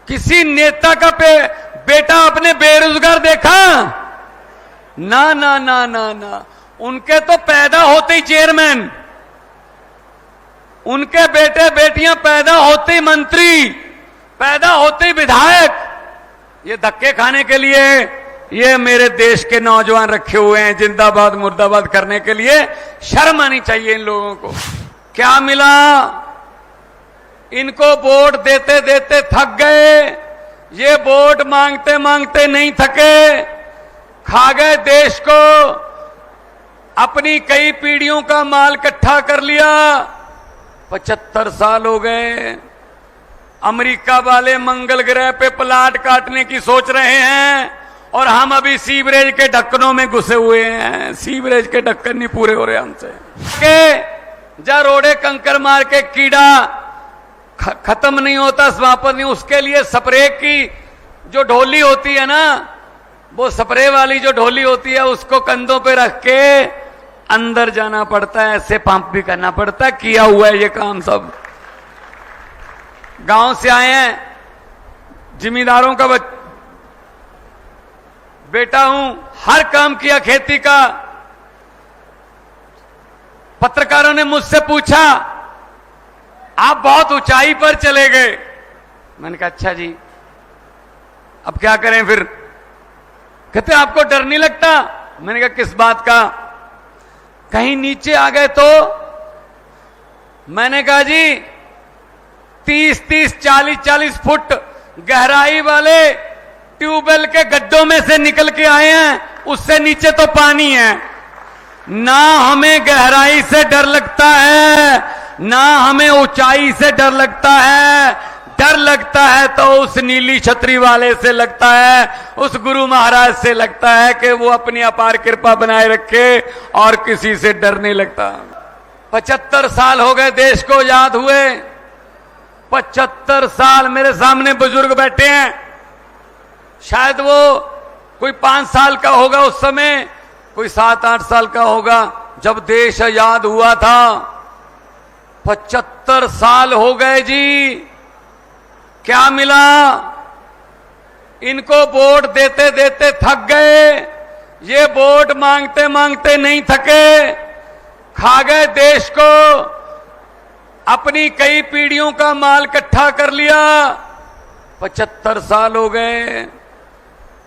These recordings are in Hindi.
किसी नेता का बेटा अपने बेरोजगार देखा? ना ना ना ना ना, उनके तो पैदा होते ही चेयरमैन, उनके बेटे बेटियां पैदा होते ही मंत्री, पैदा होते ही विधायक। ये धक्के खाने के लिए ये मेरे देश के नौजवान रखे हुए हैं जिंदाबाद मुर्दाबाद करने के लिए। शर्म आनी चाहिए इन लोगों को। क्या मिला? इनको वोट देते देते थक गए, ये वोट मांगते मांगते नहीं थके, खा गए देश को, अपनी कई पीढ़ियों का माल इकट्ठा कर लिया। 75 साल हो गए, अमेरिका वाले मंगल ग्रह पे प्लाट काटने की सोच रहे हैं और हम अभी सीवरेज के ढक्कनों में घुसे हुए हैं। सीवरेज के ढक्कन नहीं पूरे हो रहे हमसे के जा रोड़े कंकर मार के कीड़ा खत्म नहीं होता, समाप्त नहीं। उसके लिए स्प्रे की जो ढोली होती है ना, वो स्प्रे वाली जो ढोली होती है उसको कंधों पे रख के अंदर जाना पड़ता है, ऐसे पंप भी करना पड़ता है। किया हुआ है ये काम सब। गांव से आए हैं, जिम्मेदारों का बेटा हूं, हर काम किया खेती का। पत्रकारों ने मुझसे पूछा आप बहुत ऊंचाई पर चले गए। मैंने कहा अच्छा जी, अब क्या करें फिर? कहते आपको डर नहीं लगता? मैंने कहा किस बात का? कहीं नीचे आ गए तो? मैंने कहा जी 30-30, 40-40 फुट गहराई वाले ट्यूबवेल के गड्ढों में से निकल के आए हैं, उससे नीचे तो पानी है। ना हमें गहराई से डर लगता है, ना हमें ऊंचाई से डर लगता है। डर लगता है तो उस नीली छतरी वाले से लगता है, उस गुरु महाराज से लगता है कि वो अपनी अपार कृपा बनाए रखे, और किसी से डर नहीं लगता। 75 साल हो गए देश को याद हुए। 75 साल। मेरे सामने बुजुर्ग बैठे हैं, शायद वो कोई 5 साल का होगा उस समय, कोई 7-8 साल का होगा जब देश आजाद हुआ था। 75 साल हो गए जी। क्या मिला? इनको वोट देते देते थक गए, ये वोट मांगते मांगते नहीं थके, खा गए देश को, अपनी कई पीढ़ियों का माल इकट्ठा कर लिया। 75 साल हो गए,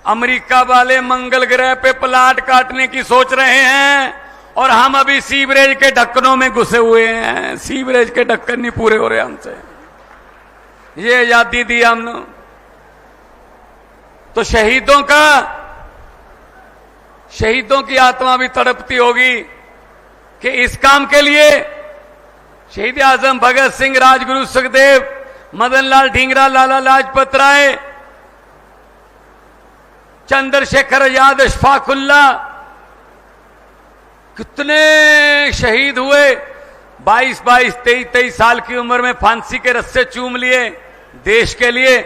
अमेरिका वाले मंगल ग्रह पे प्लाट काटने की सोच रहे हैं और हम अभी सीवरेज के ढक्कनों में घुसे हुए हैं। सीवरेज के ढक्कन नहीं पूरे हो रहे हमसे। ये आजादी दी हमने तो शहीदों की आत्मा भी तड़पती होगी कि इस काम के लिए शहीद आजम भगत सिंह, राजगुरु सुखदेव, मदन लाल ढींगरा, लाला लाजपत राय, चंद्रशेखर आजाद, अशफाकुल्ला, कितने शहीद हुए। 22-22, 23-23 साल की उम्र में फांसी के रस्से चूम लिए देश के लिए।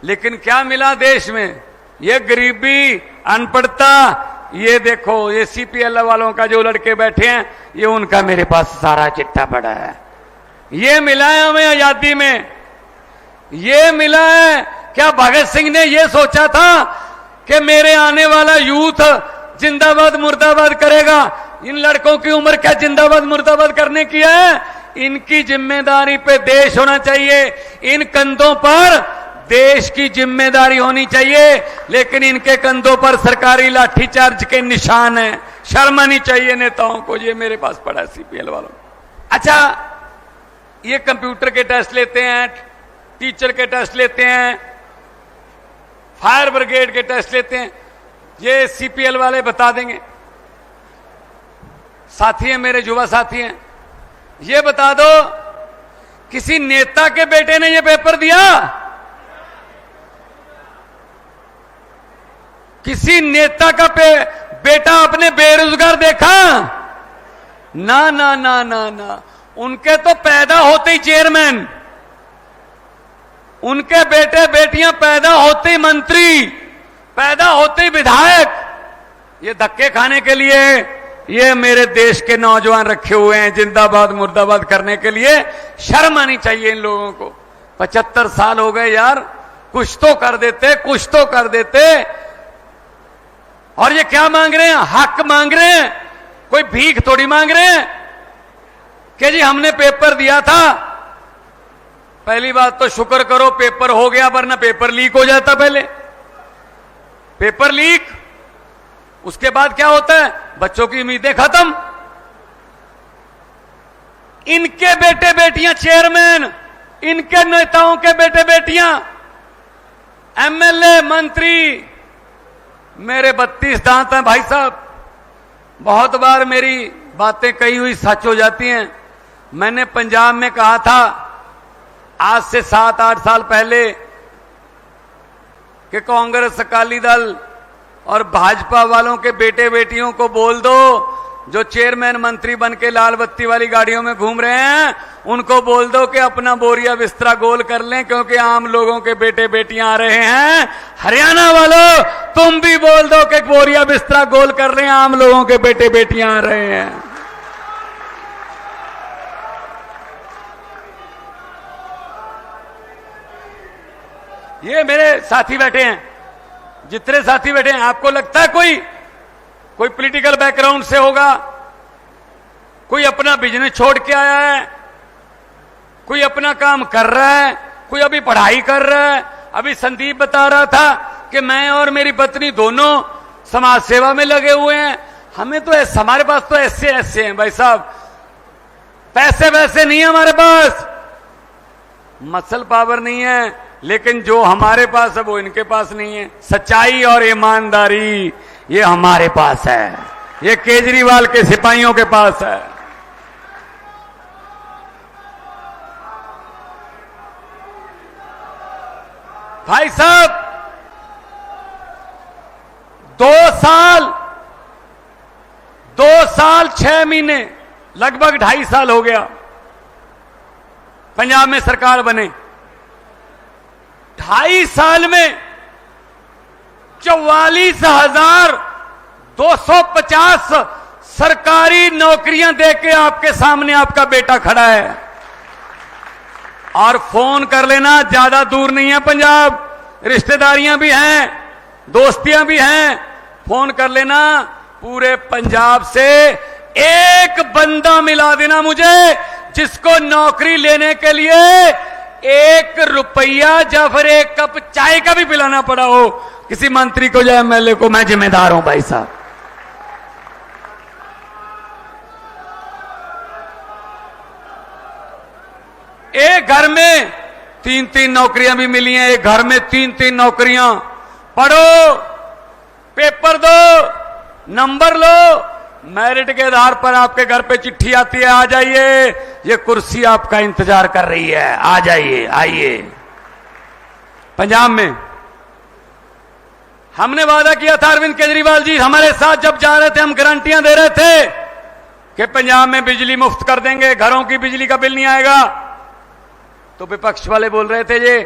लेकिन क्या मिला देश में? ये गरीबी, अनपढ़ता। ये देखो, ये सीपीएल वालों का जो लड़के बैठे हैं, ये उनका मेरे पास सारा चिट्ठा पड़ा है। ये मिला है हमें आजादी में, ये मिला है। क्या भगत सिंह ने ये सोचा था कि मेरे आने वाला यूथ जिंदाबाद मुर्दाबाद करेगा? इन लड़कों की उम्र क्या जिंदाबाद मुर्दाबाद करने की है? इनकी जिम्मेदारी पे देश होना चाहिए, इन कंधों पर देश की जिम्मेदारी होनी चाहिए। लेकिन इनके कंधों पर सरकारी लाठीचार्ज के निशान हैं। शर्म आनी चाहिए नेताओं को। ये मेरे पास पड़ा है सीपीएल वालों। अच्छा, ये कंप्यूटर के टेस्ट लेते हैं, टीचर के टेस्ट लेते हैं, फायर ब्रिगेड के टेस्ट लेते हैं। ये सीपीएल वाले बता देंगे। साथी हैं मेरे, युवा साथी हैं, ये बता दो किसी नेता के बेटे ने ये पेपर दिया? किसी नेता का बेटा अपने बेरोजगार देखा? ना ना ना ना ना, उनके तो पैदा होते ही चेयरमैन, उनके बेटे बेटियां पैदा होते ही मंत्री, पैदा होते ही विधायक। ये धक्के खाने के लिए ये मेरे देश के नौजवान रखे हुए हैं जिंदाबाद मुर्दाबाद करने के लिए। शर्म आनी चाहिए इन लोगों को। 75 साल हो गए यार, कुछ तो कर देते, कुछ तो कर देते। और ये क्या मांग रहे हैं? हक मांग रहे हैं, कोई भीख थोड़ी मांग रहे हैं कि जी हमने पेपर दिया था। पहली बात तो शुक्र करो पेपर हो गया, वरना पेपर लीक हो जाता। पहले पेपर लीक, उसके बाद क्या होता है? बच्चों की उम्मीदें खत्म। इनके बेटे बेटियां चेयरमैन, इनके नेताओं के बेटे बेटियां एमएलए, मंत्री। मेरे 32 दांत हैं भाई साहब, बहुत बार मेरी बातें कही हुई सच हो जाती हैं। मैंने पंजाब में कहा था आज से 7-8 साल पहले कि कांग्रेस, अकाली दल और भाजपा वालों के बेटे बेटियों को बोल दो, जो चेयरमैन मंत्री बन के लाल बत्ती वाली गाड़ियों में घूम रहे हैं, उनको बोल दो कि अपना बोरिया बिस्तरा गोल कर लें, क्योंकि आम लोगों के बेटे बेटियां आ रहे हैं। हरियाणा वालों, तुम भी बोल दो कि बोरिया बिस्तरा गोल कर लें, आम लोगों के बेटे बेटियां आ रहे हैं। ये मेरे साथी बैठे हैं, जितने साथी बैठे हैं, आपको लगता है कोई पॉलिटिकल बैकग्राउंड से होगा, कोई अपना बिजनेस छोड़ के आया है, कोई अपना काम कर रहा है, कोई अभी पढ़ाई कर रहा है। अभी संदीप बता रहा था कि मैं और मेरी पत्नी दोनों समाज सेवा में लगे हुए हैं। हमें तो हमारे पास तो ऐसे हैं भाई साहब, पैसे वैसे नहीं है हमारे पास, मसल पावर नहीं है, लेकिन जो हमारे पास है वो इनके पास नहीं है। सच्चाई और ईमानदारी ये हमारे पास है, ये केजरीवाल के सिपाहियों के पास है। भाई साहब 2 साल 6 महीने, लगभग 2.5 साल हो गया पंजाब में सरकार बने। 2.5 साल में 44,250 सरकारी नौकरियां देके आपके सामने आपका बेटा खड़ा है। और फोन कर लेना, ज्यादा दूर नहीं है पंजाब, रिश्तेदारियां भी हैं, दोस्तियां भी हैं। फोन कर लेना, पूरे पंजाब से एक बंदा मिला देना मुझे जिसको नौकरी लेने के लिए 1 रुपया या फिर 1 कप चाय का भी पिलाना पड़ा हो किसी मंत्री को या एमएलए को। मैं जिम्मेदार हूं भाई साहब। एक घर में 3-3 नौकरियां भी मिली हैं, एक घर में 3-3 नौकरियां। पढ़ो, पेपर दो, नंबर लो, मेरिट के आधार पर आपके घर पे चिट्ठी आती है, आ जाइए, ये कुर्सी आपका इंतजार कर रही है, आ जाइए, आइए। पंजाब में हमने वादा किया था, अरविंद केजरीवाल जी हमारे साथ जब जा रहे थे, हम गारंटियां दे रहे थे कि पंजाब में बिजली मुफ्त कर देंगे, घरों की बिजली का बिल नहीं आएगा। तो विपक्ष वाले बोल रहे थे, ये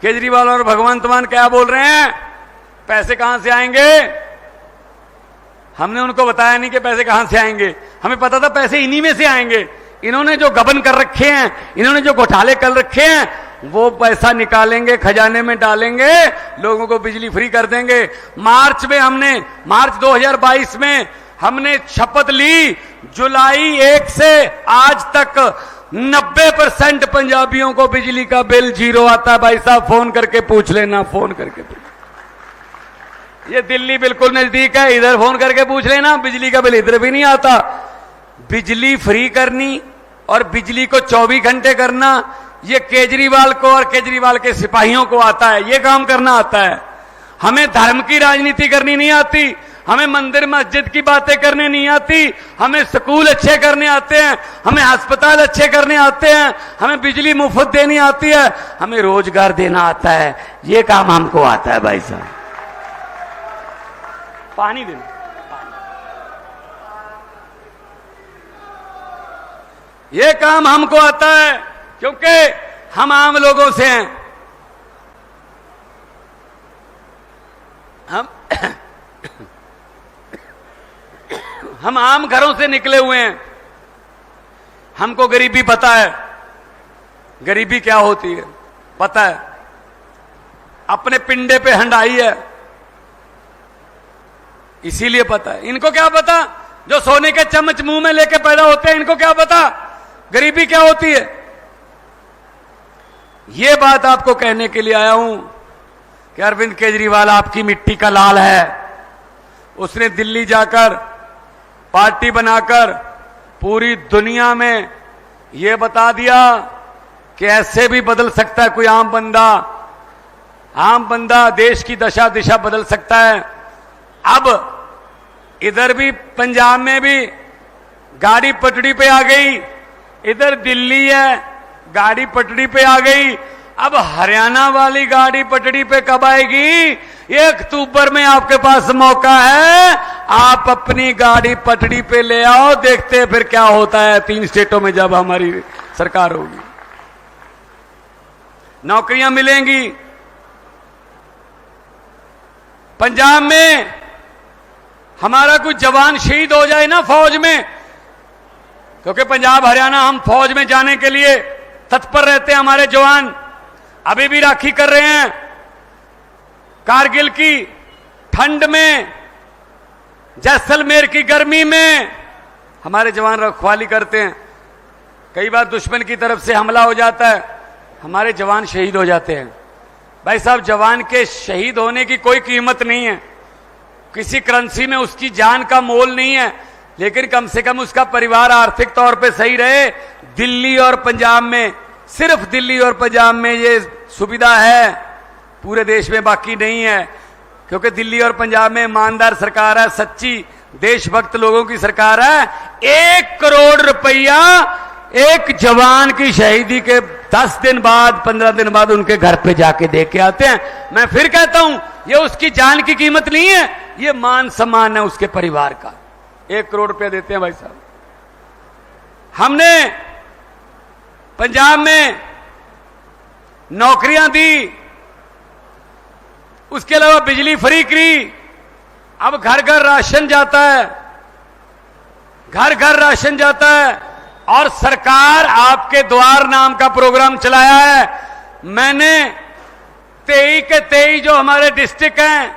केजरीवाल और भगवंत मान क्या बोल रहे हैं, पैसे कहां से आएंगे। हमने उनको बताया नहीं कि पैसे कहां से आएंगे, हमें पता था पैसे इन्हीं में से आएंगे। इन्होंने जो गबन कर रखे हैं, इन्होंने जो घोटाले कर रखे हैं, वो पैसा निकालेंगे, खजाने में डालेंगे, लोगों को बिजली फ्री कर देंगे। मार्च 2022 में हमने शपथ ली, जुलाई 1 से आज तक 90% पंजाबियों को बिजली का बिल 0 आता है। भाई साहब फोन करके पूछ लेना, फोन करके पूछ। ये दिल्ली बिल्कुल नजदीक है, इधर फोन करके पूछ लेना, बिजली का बिल इधर भी नहीं आता। बिजली फ्री करनी और बिजली को 24 घंटे करना, ये केजरीवाल को और केजरीवाल के सिपाहियों को आता है, ये काम करना आता है। हमें धर्म की राजनीति करनी नहीं आती, हमें मंदिर मस्जिद की बातें करने नहीं आती, हमें स्कूल अच्छे करने आते हैं, हमें अस्पताल अच्छे करने आते हैं, हमें बिजली मुफ्त देनी आती है, हमें रोजगार देना आता है, ये काम हमको आता है। भाई साहब पानी देना, ये काम हमको आता है, क्योंकि हम आम लोगों से हैं। हम आम घरों से निकले हुए हैं, हमको गरीबी पता है, गरीबी क्या होती है पता है। अपने पिंडे पे हंडाई है, इसीलिए पता है। इनको क्या पता जो सोने के चम्मच मुंह में लेके पैदा होते हैं, इनको क्या पता गरीबी क्या होती है। ये बात आपको कहने के लिए आया हूं कि अरविंद केजरीवाल आपकी मिट्टी का लाल है। उसने दिल्ली जाकर पार्टी बनाकर पूरी दुनिया में यह बता दिया कि ऐसे भी बदल सकता है कोई आम बंदा देश की दशा दिशा बदल सकता है। अब इधर भी पंजाब में भी गाड़ी पटड़ी पे आ गई, इधर दिल्ली है गाड़ी पटड़ी पे आ गई। अब हरियाणा वाली गाड़ी पटड़ी पे कब आएगी? 1 अक्टूबर में आपके पास मौका है, आप अपनी गाड़ी पटड़ी पे ले आओ, देखते हैं फिर क्या होता है 3 स्टेटों में जब हमारी सरकार होगी। नौकरियां मिलेंगी। पंजाब में हमारा कुछ जवान शहीद हो जाए ना फौज में, क्योंकि पंजाब हरियाणा हम फौज में जाने के लिए तत्पर रहते हैं। हमारे जवान अभी भी राखी कर रहे हैं। कारगिल की ठंड में, जैसलमेर की गर्मी में हमारे जवान रखवाली करते हैं। कई बार दुश्मन की तरफ से हमला हो जाता है, हमारे जवान शहीद हो जाते हैं। भाई साहब, जवान के शहीद होने की कोई कीमत नहीं है, किसी करेंसी में उसकी जान का मोल नहीं है, लेकिन कम से कम उसका परिवार आर्थिक तौर पे सही रहे। दिल्ली और पंजाब में, सिर्फ दिल्ली और पंजाब में ये सुविधा है, पूरे देश में बाकी नहीं है, क्योंकि दिल्ली और पंजाब में ईमानदार सरकार है, सच्ची देशभक्त लोगों की सरकार है। 1 करोड़ रुपया एक जवान की शहीदी के 10 दिन बाद 15 दिन बाद उनके घर पे जाके दे के आते हैं। मैं फिर कहता हूं, ये उसकी जान की कीमत नहीं है, ये मान सम्मान है उसके परिवार का। 1 करोड़ रुपया देते हैं भाई साहब। हमने पंजाब में नौकरियां दी, उसके अलावा बिजली फ्री करी। अब घर घर राशन जाता है, घर घर राशन जाता है, और सरकार आपके द्वार नाम का प्रोग्राम चलाया है। मैंने 23 के 23 जो हमारे डिस्ट्रिक्ट हैं,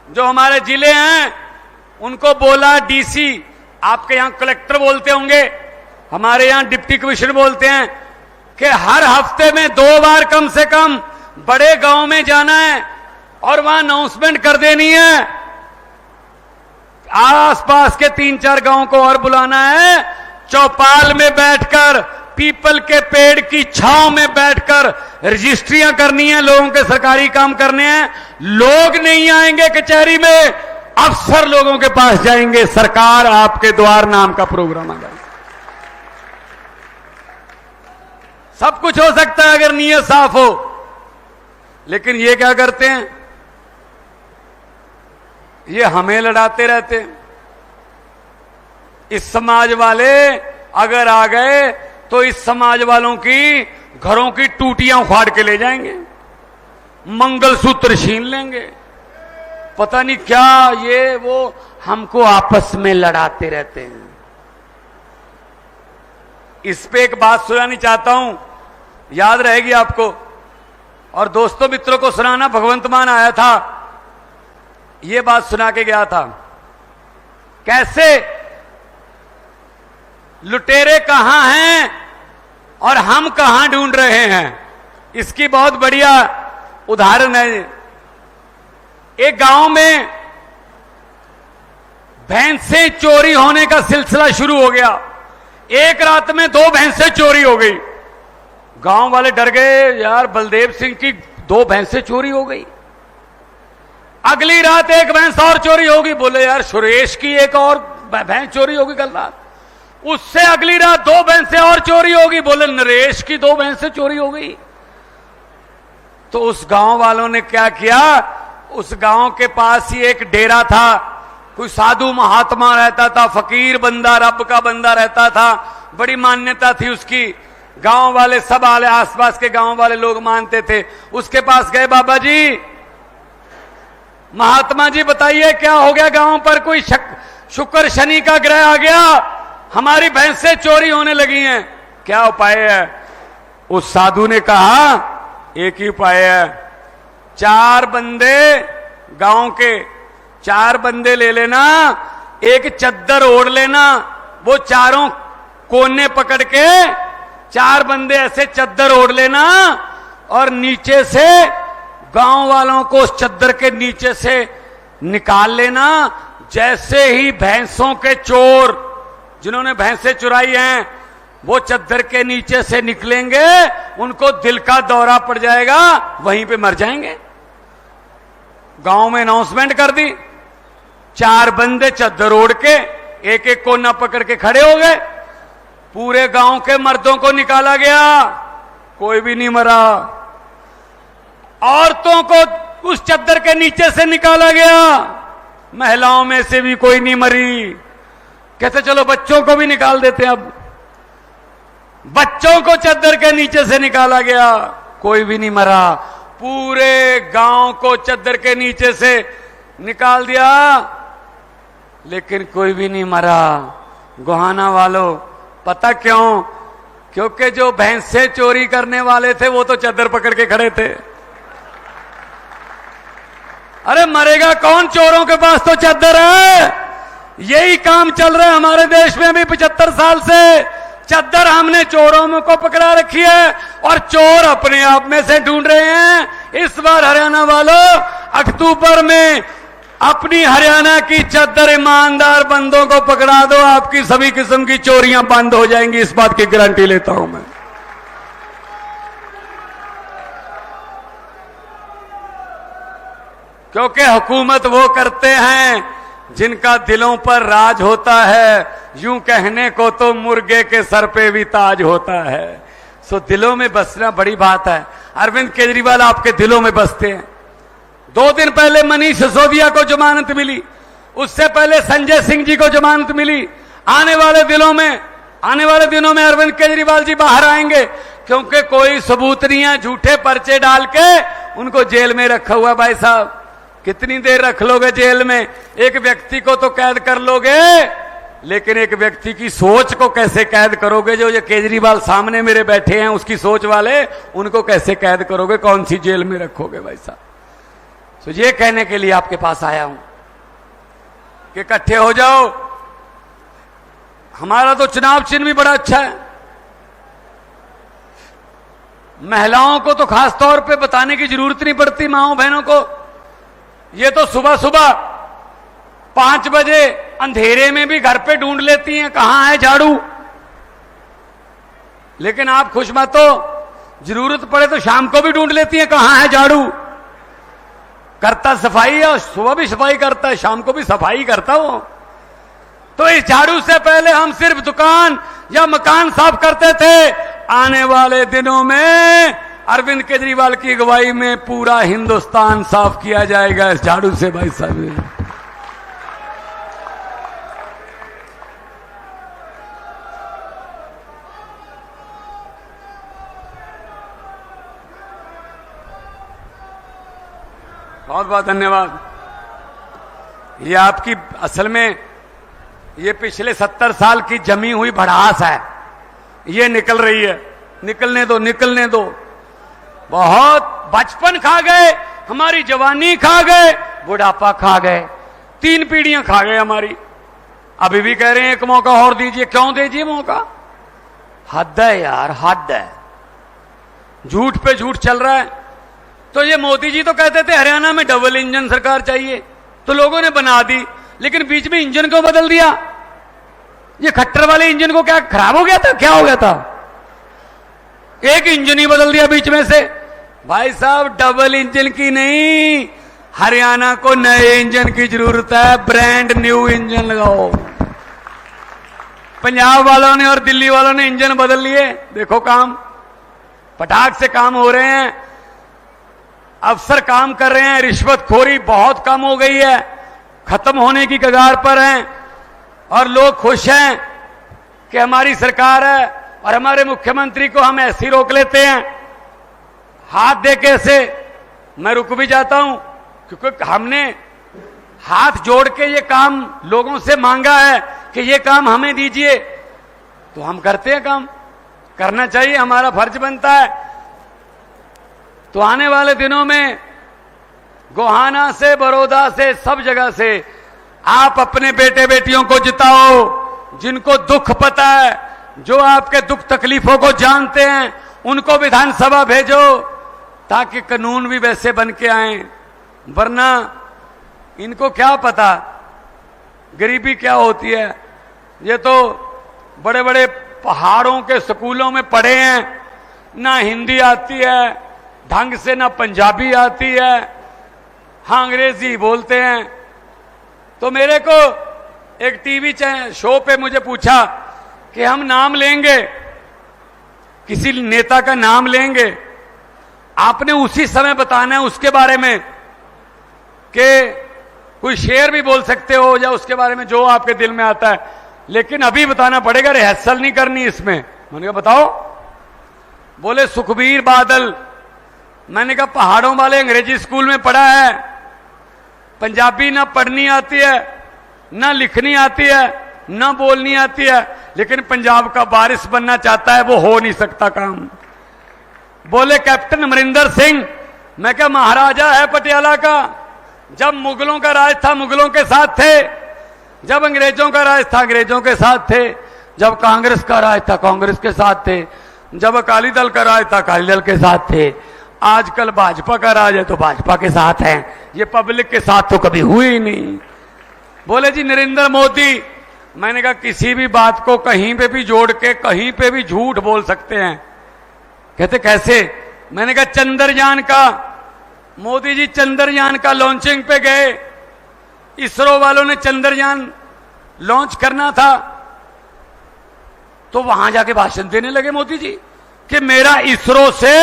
जो हमारे जिले हैं, उनको बोला, डीसी, आपके यहां कलेक्टर बोलते होंगे, हमारे यहां डिप्टी कमिश्नर बोलते हैं, कि हर हफ्ते में 2 बार कम से कम बड़े गांव में जाना है और वहां अनाउंसमेंट कर देनी है। आसपास के 3-4 गांव को और बुलाना है, चौपाल में बैठकर, पीपल के पेड़ की छांव में बैठकर रजिस्ट्रियां करनी है, लोगों के सरकारी काम करने हैं। लोग नहीं आएंगे कचहरी में, अफसर लोगों के पास जाएंगे। सरकार आपके द्वार नाम का प्रोग्राम आ जाएगा। सब कुछ हो सकता है अगर नीयत साफ हो, लेकिन ये क्या करते हैं, ये हमें लड़ाते रहते हैं। इस समाज वाले अगर आ गए तो इस समाज वालों की घरों की टूटियां उखाड़ के ले जाएंगे, मंगलसूत्र छीन लेंगे, पता नहीं क्या, ये वो हमको आपस में लड़ाते रहते हैं। इस पे एक बात सुनानी चाहता हूं, याद रहेगी आपको, और दोस्तों मित्रों को सुनाना। भगवंत मान आया था, ये बात सुना के गया था, कैसे लुटेरे कहां हैं और हम कहां ढूंढ रहे हैं। इसकी बहुत बढ़िया उदाहरण है। एक गांव में भैंसें चोरी होने का सिलसिला शुरू हो गया। एक रात में 2 भैंसें चोरी हो गई। गांव वाले डर गए, यार बलदेव सिंह की 2 भैंसें चोरी हो गई। अगली रात एक भैंस और चोरी होगी, बोले यार सुरेश की एक और भैंस चोरी होगी कल रात। उससे अगली रात 2 भैंसें और चोरी होगी, बोले नरेश की 2 भैंसें चोरी हो गई। तो उस गांव वालों ने क्या किया, उस गांव के पास ही एक डेरा था, कोई साधु महात्मा रहता था, फकीर बंदा, रब का बंदा रहता था, बड़ी मान्यता थी उसकी। गांव वाले सब आले, आसपास के गांव वाले लोग मानते थे। उसके पास गए, बाबा जी, महात्मा जी बताइए क्या हो गया, गांव पर कोई शुक्र शनि का ग्रह आ गया, हमारी भैंसें चोरी होने लगी हैं, क्या उपाय है। उस साधु ने कहा, एक ही उपाय है, 4 बंदे गांव के 4 बंदे ले लेना, एक चद्दर ओढ़ लेना, वो चारों कोने पकड़ के 4 बंदे ऐसे चद्दर ओढ़ लेना और नीचे से गांव वालों को उस चद्दर के नीचे से निकाल लेना। जैसे ही भैंसों के चोर जिन्होंने भैंसें चुराई हैं वो चद्दर के नीचे से निकलेंगे, उनको दिल का दौरा पड़ जाएगा, वहीं पे मर जाएंगे। गांव में अनाउंसमेंट कर दी, 4 बंदे चद्दर ओढ़ के एक एक कोना पकड़ के खड़े हो गए। पूरे गांव के मर्दों को निकाला गया, कोई भी नहीं मरा। औरतों को उस चद्दर के नीचे से निकाला गया, महिलाओं में से भी कोई नहीं मरी। कहते चलो बच्चों को भी निकाल देते हैं। अब बच्चों को चद्दर के नीचे से निकाला गया, कोई भी नहीं मरा। पूरे गांव को चद्दर के नीचे से निकाल दिया, लेकिन कोई भी नहीं मरा। गोहाना वालों, पता क्यों? क्योंकि जो भैंसे चोरी करने वाले थे वो तो चद्दर पकड़ के खड़े थे। अरे मरेगा कौन? चोरों के पास तो चद्दर है। यही काम चल रहा है हमारे देश में अभी 75 साल से। चद्दर हमने चोरों में को पकड़ा रखी है और चोर अपने आप में से ढूंढ रहे हैं। इस बार हरियाणा वालों, अक्टूबर में अपनी हरियाणा की चद्दर ईमानदार बंदों को पकड़ा दो, आपकी सभी किस्म की चोरियां बंद हो जाएंगी, इस बात की गारंटी लेता हूं मैं। क्योंकि हुकूमत वो करते हैं जिनका दिलों पर राज होता है। यूं कहने को तो मुर्गे के सर पे भी ताज होता है। सो दिलों में बसना बड़ी बात है। अरविंद केजरीवाल आपके दिलों में बसते हैं। 2 दिन पहले मनीष सिसोदिया को जमानत मिली, उससे पहले संजय सिंह जी को जमानत मिली। आने वाले दिनों में अरविंद केजरीवाल जी बाहर आएंगे, क्योंकि कोई सबूत नहीं है। झूठे पर्चे डाल के उनको जेल में रखा हुआ। भाई साहब, कितनी देर रख लोगे जेल में? एक व्यक्ति को तो कैद कर लोगे, लेकिन एक व्यक्ति की सोच को कैसे कैद करोगे? जो ये केजरीवाल सामने मेरे बैठे हैं उसकी सोच वाले, उनको कैसे कैद करोगे? कौन सी जेल में रखोगे भाई साहब? तो ये कहने के लिए आपके पास आया हूं कि इकट्ठे हो जाओ। हमारा तो चुनाव चिन्ह भी बड़ा अच्छा है। महिलाओं को तो खास तौर पे बताने की जरूरत नहीं पड़ती, माओ बहनों को। ये तो सुबह सुबह 5 बजे अंधेरे में भी घर पे ढूंढ लेती हैं कहां है झाड़ू। लेकिन आप खुश मत हो, जरूरत पड़े तो शाम को भी ढूंढ लेती हैं कहां है झाड़ू। करता सफाई है, सुबह भी सफाई करता है, शाम को भी सफाई करता हो। तो इस झाड़ू से पहले हम सिर्फ दुकान या मकान साफ करते थे। आने वाले दिनों में अरविंद केजरीवाल की अगुवाई में पूरा हिंदुस्तान साफ किया जाएगा इस झाड़ू से भाई साहब। बहुत बहुत धन्यवाद। ये आपकी असल में ये पिछले 70 साल की जमी हुई भड़ास है, ये निकल रही है। निकलने दो, निकलने दो। बहुत बचपन खा गए, हमारी जवानी खा गए, बुढ़ापा खा गए, 3 पीढ़ियां खा गए हमारी। अभी भी कह रहे हैं एक मौका और दीजिए। क्यों दीजिए मौका? हद है यार, हद है। झूठ पे झूठ चल रहा है। तो ये मोदी जी तो कहते थे हरियाणा में डबल इंजन सरकार चाहिए, तो लोगों ने बना दी, लेकिन बीच में इंजन को बदल दिया। ये खट्टर वाले इंजन को क्या खराब हो गया था? क्या हो गया था? एक इंजन ही बदल दिया बीच में से। भाई साहब, डबल इंजन की नहीं, हरियाणा को नए इंजन की जरूरत है। ब्रांड न्यू इंजन लगाओ। पंजाब वालों ने और दिल्ली वालों ने इंजन बदल लिए, देखो काम पटाख से काम हो रहे हैं। अफसर काम कर रहे हैं, रिश्वतखोरी बहुत कम हो गई है, खत्म होने की कगार पर है। और लोग खुश हैं कि हमारी सरकार है और हमारे मुख्यमंत्री को हम ऐसे ही रोक लेते हैं, हाथ दे के ऐसे। मैं रुक भी जाता हूं, क्योंकि हमने हाथ जोड़ के ये काम लोगों से मांगा है कि ये काम हमें दीजिए, तो हम करते हैं। काम करना चाहिए, हमारा फर्ज बनता है। तो आने वाले दिनों में गोहाना से, बड़ौदा से, सब जगह से आप अपने बेटे बेटियों को जिताओ, जिनको दुख पता है, जो आपके दुख तकलीफों को जानते हैं, उनको विधानसभा भेजो ताकि कानून भी वैसे बन के आए। वरना इनको क्या पता गरीबी क्या होती है। ये तो बड़े बड़े पहाड़ों के स्कूलों में पढ़े हैं, ना हिंदी आती है ढंग से, ना पंजाबी आती है, हाँ अंग्रेजी बोलते हैं। तो मेरे को एक टीवी शो पे मुझे पूछा कि हम नाम लेंगे, किसी नेता का नाम लेंगे, आपने उसी समय बताना है उसके बारे में कि कोई शेर भी बोल सकते हो या उसके बारे में जो आपके दिल में आता है, लेकिन अभी बताना पड़ेगा, रिहर्सल नहीं करनी इसमें। मैंने कहा बताओ। बोले सुखबीर बादल। मैंने कहा पहाड़ों वाले अंग्रेजी स्कूल में पढ़ा है, पंजाबी ना पढ़नी आती है, ना लिखनी आती है, ना बोलनी आती है, लेकिन पंजाब का वारिस बनना चाहता है, वो हो नहीं सकता काम। बोले कैप्टन अमरिंदर सिंह। मैं क्या महाराजा है पटियाला का, जब मुगलों का राज था मुगलों के साथ थे, जब अंग्रेजों का राज था अंग्रेजों के साथ थे, जब कांग्रेस का राज था कांग्रेस के साथ थे, जब अकाली दल का राज था अकाली दल के साथ थे, आजकल भाजपा का राज है तो भाजपा के साथ है, ये पब्लिक के साथ तो कभी हुए ही नहीं। बोले जी नरेंद्र मोदी। मैंने कहा किसी भी बात को कहीं पे भी जोड़ के कहीं पे भी झूठ बोल सकते हैं। कहते कैसे? मैंने कहा चंद्रयान का, मोदी जी चंद्रयान का लॉन्चिंग पे गए, इसरो वालों ने चंद्रयान लॉन्च करना था, तो वहां जाके भाषण देने लगे मोदी जी कि मेरा इसरो से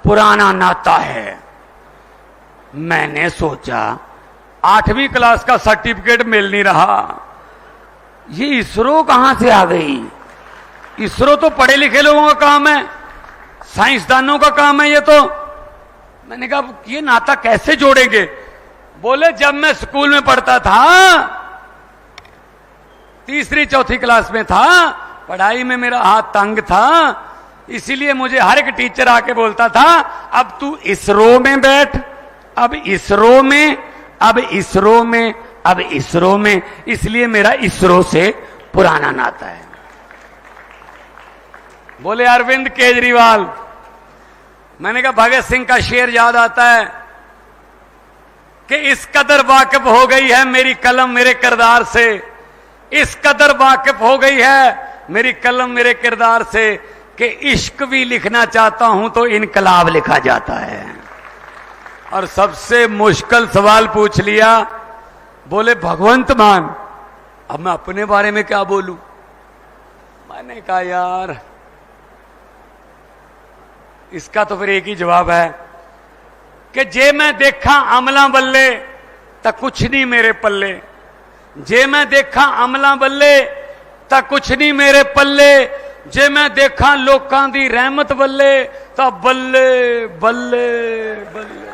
पुराना नाता है। मैंने सोचा 8वीं क्लास का सर्टिफिकेट मिल नहीं रहा, ये इसरो कहां से आ गई? इसरो तो पढ़े लिखे लोगों का काम है, साइंसदानों का काम है ये तो। मैंने कहा ये नाता कैसे जोड़ेंगे? बोले जब मैं स्कूल में पढ़ता था, 3री 4थी क्लास में था, पढ़ाई में मेरा हाथ तंग था, इसीलिए मुझे हर एक टीचर आके बोलता था अब तू इसरो में बैठ, अब इसरो में, अब इसरो में, अब इसरो में, इसलिए मेरा इसरो से पुराना नाता है। बोले अरविंद केजरीवाल। मैंने कहा भगत सिंह का शेर याद आता है कि इस कदर वाकिफ हो गई है मेरी कलम मेरे किरदार से, इस कदर वाकिफ हो गई है मेरी कलम मेरे किरदार से कि इश्क भी लिखना चाहता हूं तो इनकलाब लिखा जाता है। और सबसे मुश्किल सवाल पूछ लिया, बोले भगवंत मान। अब मैं अपने बारे में क्या बोलूं? मैंने कहा यार इसका तो फिर एक ही जवाब है कि जे मैं देखा अमला बल्ले तो कुछ नहीं मेरे पल्ले, जे मैं देखा अमला बल्ले तो कुछ नहीं मेरे पल्ले, जे मैं देखा लोकां दी रहमत बल्ले तो बल्ले बल्ले बल्ले।